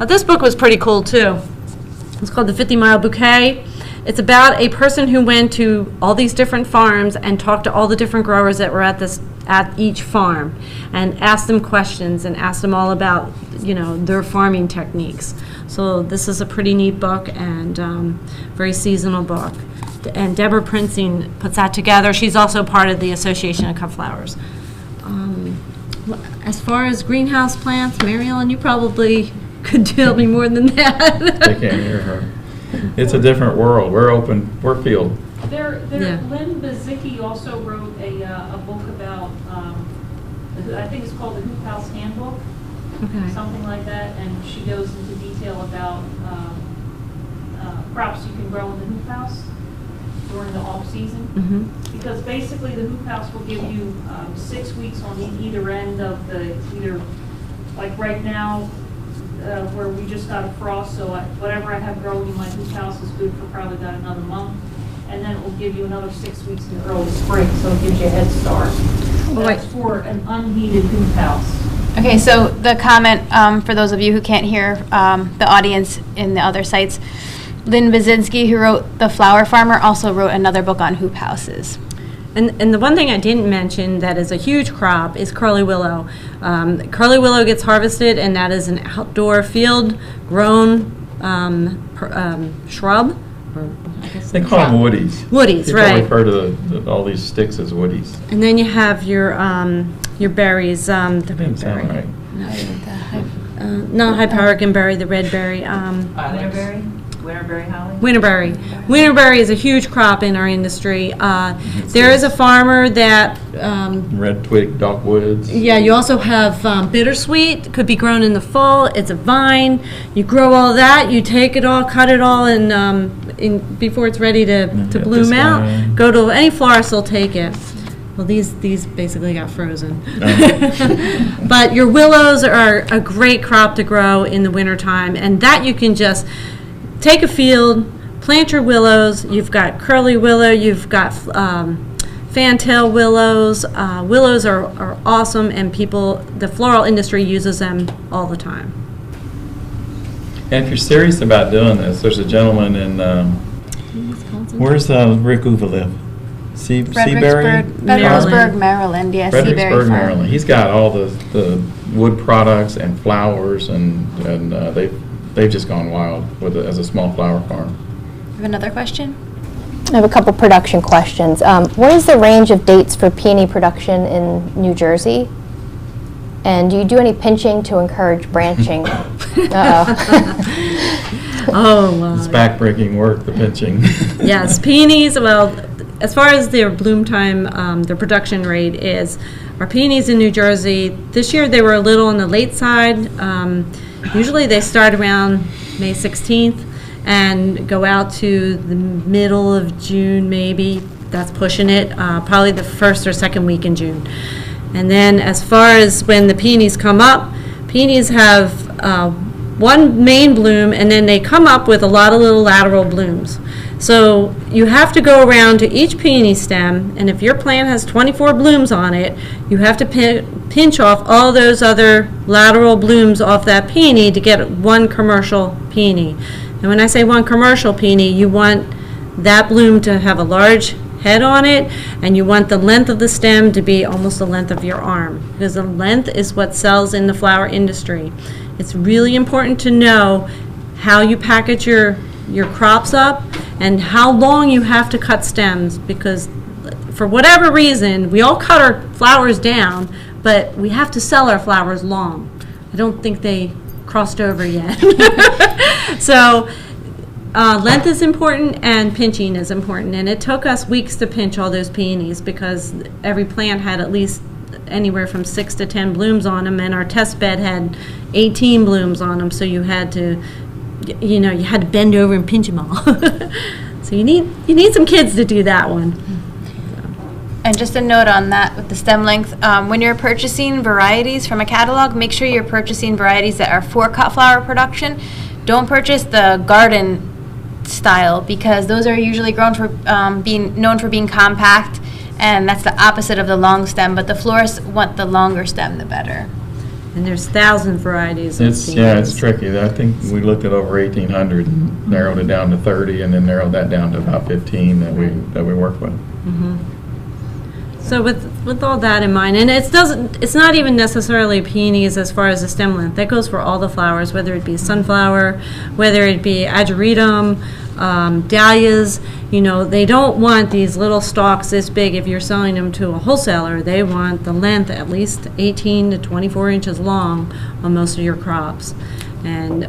This book was pretty cool too. It's called The 50-Mile Bouquet. It's about a person who went to all these different farms and talked to all the different growers that were at each farm, and asked them questions and asked them all about, you know, their farming techniques. So this is a pretty neat book and very seasonal book. And Deborah Princing puts that together. She's also part of the Association of Cut Flowers. As far as greenhouse plants, Mary Ellen, you probably could tell me more than that. I can't hear her. It's a different world. We're open. We're field. Lynn Bazicki also wrote a book about, I think it's called the Hoop House Handbook, something like that, and she goes into detail about crops you can grow in the hoop house during the off season. Because basically the hoop house will give you 6 weeks on either end of like right now, where we just got a frost, so whatever I have growing in my hoop house is good for probably about another month, and then it will give you another 6 weeks in early spring, so it gives you a head start. That's for an unheated hoop house. Okay, so the comment, for those of you who can't hear, the audience in the other sites, Lynn Basinski, who wrote The Flower Farmer, also wrote another book on hoop houses. And the one thing I didn't mention that is a huge crop is curly willow. Curly willow gets harvested, and that is an outdoor field-grown shrub. Or I guess They call them woodies. Woodies, People right. refer to all these sticks as woodies. And then you have your berries. That didn't sound right. Not hypericum berry, the red berry. Winterberry? Winterberry holly? Winterberry. Winterberry is a huge crop in our industry. There is a farmer that, Red twig dogwoods. yeah, you also have bittersweet, could be grown in the fall. It's a vine. You grow all that, you take it all, cut it all, and before it's ready to get bloom this out, guy. go to any florist will take it. Well, these basically got frozen. But your willows are a great crop to grow in the wintertime, and that you can just take a field, plant your willows. You've got curly willow, you've got fantail willows. Willows are awesome, and the floral industry uses them all the time. And if you're serious about doing this, there's a gentleman in, where's Rick Uva live? Seabury? Fredericksburg, Maryland, yeah, Seabury Fredericksburg, Farm. Maryland. He's got all the wood products and flowers, and they've just gone wild with it as a small flower farm. Have another question? I have a couple production questions. What is the range of dates for peony production in New Jersey? And do you do any pinching to encourage branching? It's backbreaking work, the pinching. Yes, peonies, well, as far as their bloom time, their production rate is, our peonies in New Jersey, this year they were a little on the late side. Usually they start around May 16th and go out to the middle of June maybe. That's pushing it, probably the first or second week in June. And then as far as when the peonies come up, peonies have one main bloom, and then they come up with a lot of little lateral blooms. So you have to go around to each peony stem, and if your plant has 24 blooms on it, you have to pinch off all those other lateral blooms off that peony to get one commercial peony. And when I say one commercial peony, you want that bloom to have a large head on it, and you want the length of the stem to be almost the length of your arm, because the length is what sells in the flower industry. It's really important to know how you package your crops up and how long you have to cut stems, because for whatever reason, we all cut our flowers down, but we have to sell our flowers long. I don't think they crossed over yet. So length is important and pinching is important, and it took us weeks to pinch all those peonies because every plant had at least anywhere from 6 to 10 blooms on them, and our test bed had 18 blooms on them, so you had to bend over and pinch them all. So you need some kids to do that one. And just a note on that with the stem length, when you're purchasing varieties from a catalog, make sure you're purchasing varieties that are for cut flower production. Don't purchase the garden style, because those are usually grown for being known for being compact, and that's the opposite of the long stem, but the florists want the longer stem the better. And there's 1,000 varieties of peonies. It's tricky. I think we looked at over 1,800 and narrowed it down to 30, and then narrowed that down to about 15 that we work with. Mm-hmm. So with all that in mind, and it's not even necessarily peonies as far as the stem length. That goes for all the flowers, whether it be sunflower, whether it be ageratum, dahlias. They don't want these little stalks this big if you're selling them to a wholesaler. They want the length at least 18 to 24 inches long on most of your crops. And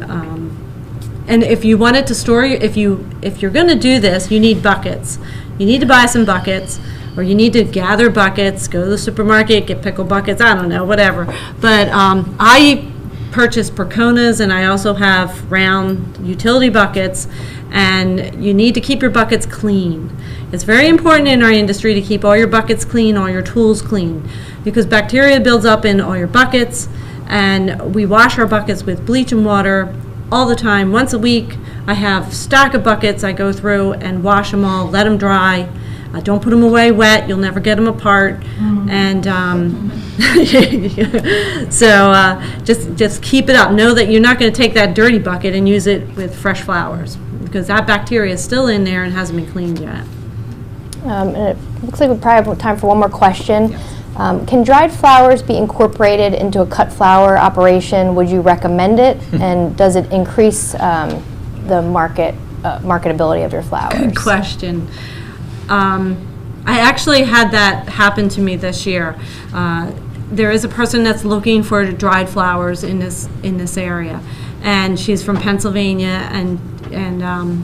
if you wanted to store, if you're going to do this, you need buckets. You need to buy some buckets, or you need to gather buckets, go to the supermarket, get pickle buckets, I don't know, whatever. But I purchase Perconas, and I also have round utility buckets, and you need to keep your buckets clean. It's very important in our industry to keep all your buckets clean, all your tools clean, because bacteria builds up in all your buckets, and we wash our buckets with bleach and water all the time. Once a week, I have a stack of buckets I go through and wash them all, let them dry. Don't put them away wet. You'll never get them apart. And so just keep it up. Know that you're not going to take that dirty bucket and use it with fresh flowers, because that bacteria is still in there and hasn't been cleaned yet. And it looks like we probably have time for one more question. Can dried flowers be incorporated into a cut flower operation? Would you recommend it? And does it increase the marketability of your flowers? Good question. I actually had that happen to me this year. There is a person that's looking for dried flowers in this area, and she's from Pennsylvania, and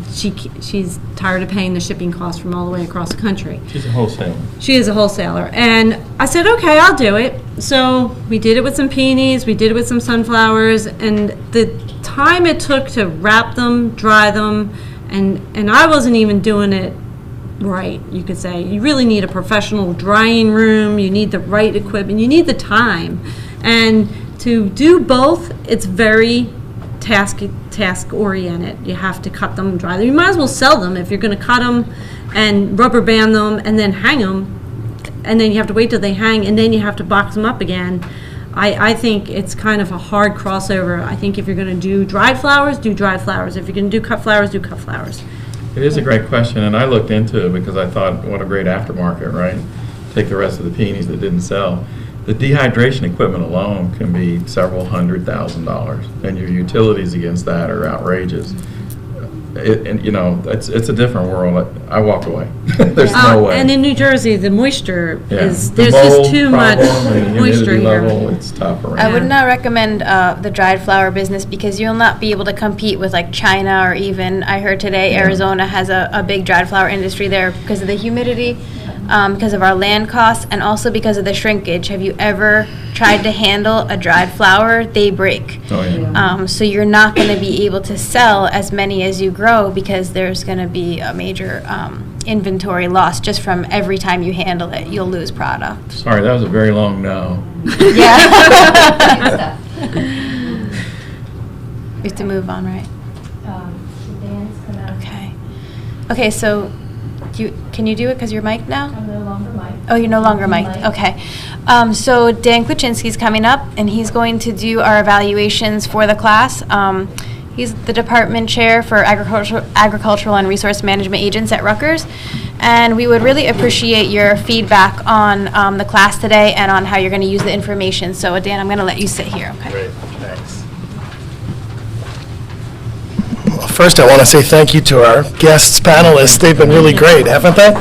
she's tired of paying the shipping costs from all the way across the country. She's a wholesaler. She is a wholesaler, and I said, okay, I'll do it. So we did it with some peonies, we did it with some sunflowers, and the time it took to wrap them, dry them, and I wasn't even doing it right, you could say. You really need a professional drying room, you need the right equipment, you need the time. And to do both, it's very task oriented. You have to cut them, dry them. You might as well sell them if you're going to cut them and rubber band them and then hang them, and then you have to wait till they hang, and then you have to box them up again. I think it's kind of a hard crossover. I think if you're going to do dried flowers, do dried flowers. If you're going to do cut flowers, do cut flowers. It is a great question, and I looked into it because I thought, what a great aftermarket, right? Take the rest of the peonies that didn't sell. The dehydration equipment alone can be several $100,000, and your utilities against that are outrageous. And you know, it's a different world. I walk away. There's no way. And in New Jersey, the moisture is, The there's just mold too much problem and the moisture humidity here. level, it's tough around. I would not recommend the dried flower business, because you'll not be able to compete with like China, or even, I heard today, Arizona has a big dried flower industry there because of the humidity, because of our land costs, and also because of the shrinkage. Have you ever tried to handle a dried flower? They break. Oh, yeah. So you're not going to be able to sell as many as you grow, because there's going to be a major inventory loss just from every time you handle it. You'll lose product. Sorry, that was a very long no. Yeah. We have to move on, right? Dan's come out. Okay. Okay, so can you do it because you're mic'd now? I'm no longer mic'd. Oh, you're no longer mic'd. Okay. So Dan Kluczynski's coming up, and he's going to do our evaluations for the class. He's the department chair for agricultural and resource management agents at Rutgers, and we would really appreciate your feedback on the class today and on how you're going to use the information. So Dan, I'm going to let you sit here. Okay. Great, thanks. Well, first, I want to say thank you to our guests, panelists. They've been really great, haven't they?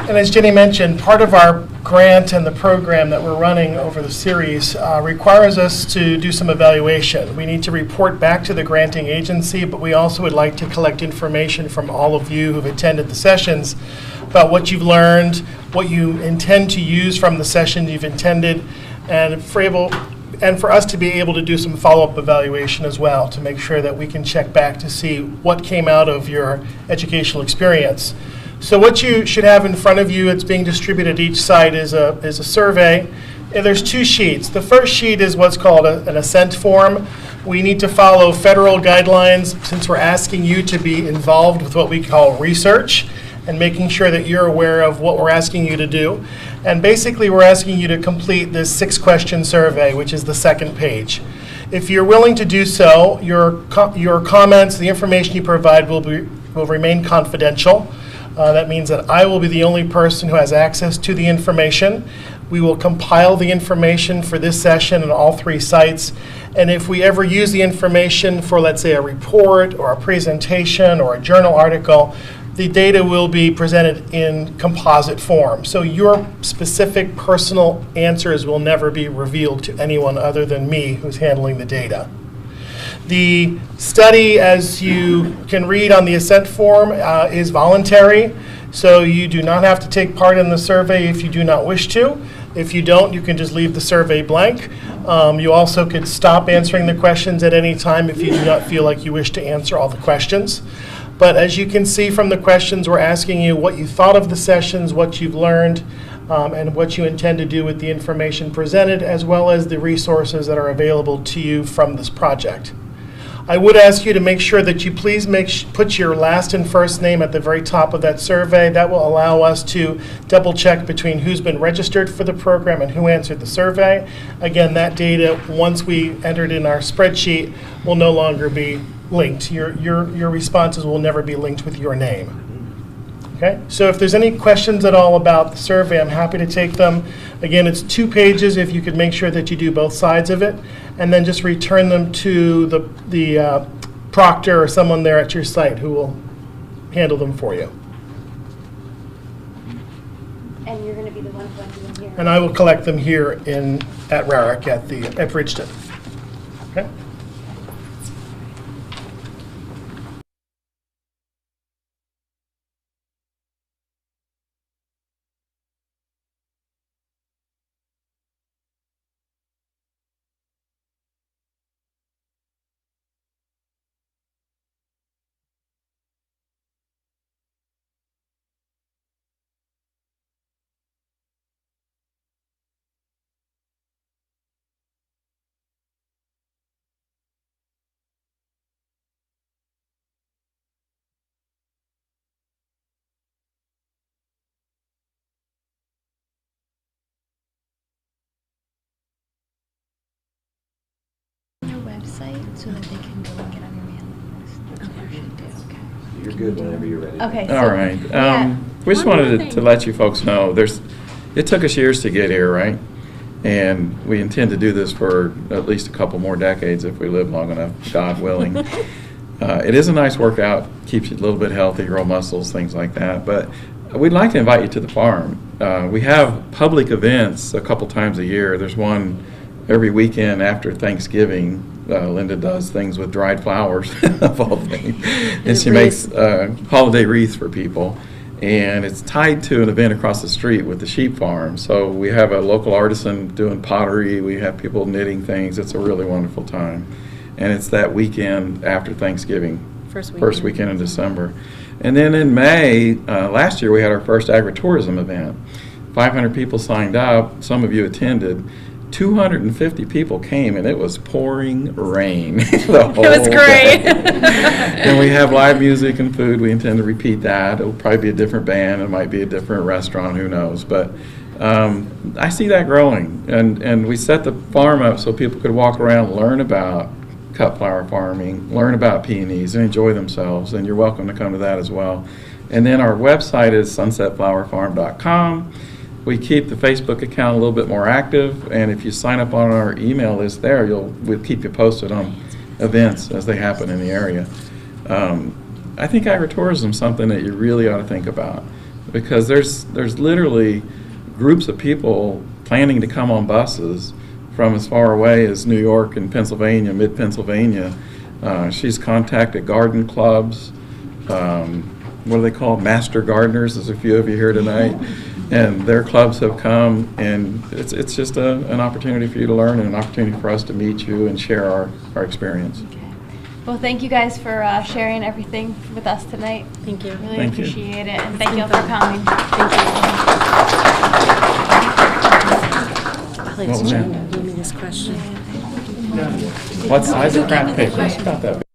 And as Jenny mentioned, part of our grant and the program that we're running over the series requires us to do some evaluation. We need to report back to the granting agency, but we also would like to collect information from all of you who've attended the sessions about what you've learned, what you intend to use from the sessions you've attended, and for us to be able to do some follow-up evaluation as well, to make sure that we can check back to see what came out of your educational experience. So what you should have in front of you, it's being distributed at each site, is a survey. And there's two sheets. The first sheet is what's called an assent form. We need to follow federal guidelines since we're asking you to be involved with what we call research and making sure that you're aware of what we're asking you to do. And basically, we're asking you to complete this 6-question survey, which is the second page. If you're willing to do so, your comments, the information you provide will remain confidential. That means that I will be the only person who has access to the information. We will compile the information for this session on all 3 sites. And if we ever use the information for, let's say, a report or a presentation or a journal article, the data will be presented in composite form. So your specific personal answers will never be revealed to anyone other than me who's handling the data. The study, as you can read on the assent form, is voluntary, so you do not have to take part in the survey if you do not wish to. If you don't, you can just leave the survey blank. You also could stop answering the questions at any time if you do not feel like you wish to answer all the questions. But as you can see from the questions, we're asking you what you thought of the sessions, what you've learned, and what you intend to do with the information presented, as well as the resources that are available to you from this project. I would ask you to make sure that you please put your last and first name at the very top of that survey. That will allow us to double check between who's been registered for the program and who answered the survey. Again, that data, once we entered in our spreadsheet, will no longer be linked. Your responses will never be linked with your name. Okay, so if there's any questions at all about the survey, I'm happy to take them. Again, it's 2 pages if you could make sure that you do both sides of it, and then just return them to the proctor or someone there at your site who will handle them for you. And you're going to be the one collecting them here. And I will collect them here at Rarick at Bridgeton. Okay. Your website so that they can go and get on your mailing list. Okay. You're good whenever you're ready. Okay. All right. We just wanted to let you folks know, it took us years to get here, right? And we intend to do this for at least a couple more decades if we live long enough, God willing. It is a nice workout, keeps you a little bit healthy, grow muscles, things like that. But we'd like to invite you to the farm. We have public events a couple times a year. There's one every weekend after Thanksgiving. Linda does things with dried flowers, of all things. And she makes holiday wreaths for people. And it's tied to an event across the street with the sheep farm. So we have a local artisan doing pottery. We have people knitting things. It's a really wonderful time. And it's that weekend after Thanksgiving, first weekend in December. And then in May, last year we had our first agritourism event. 500 people signed up. Some of you attended. 250 people came, and it was pouring rain. It was great. And we have live music and food. We intend to repeat that. It'll probably be a different band. It might be a different restaurant. Who knows? But I see that growing. And we set the farm up so people could walk around, learn about cut flower farming, learn about peonies, and enjoy themselves. And you're welcome to come to that as well. And then our website is sunsetflowerfarm.com. We keep the Facebook account a little bit more active, and if you sign up on our email list there, we'll keep you posted on events as they happen in the area. I think agritourism is something that you really ought to think about, because there's literally groups of people planning to come on buses from as far away as New York and Pennsylvania, mid-Pennsylvania. She's contacted garden clubs. What are they called? Master gardeners, there's a few of you here tonight. And their clubs have come, and it's just an opportunity for you to learn and an opportunity for us to meet you and share our experience. Okay. Well, thank you guys for sharing everything with us tonight. Thank you. Really Thank you. appreciate it, and thank you all for coming. Alex, What was that? Jamie gave me this question. What size of craft paper? It's not that big.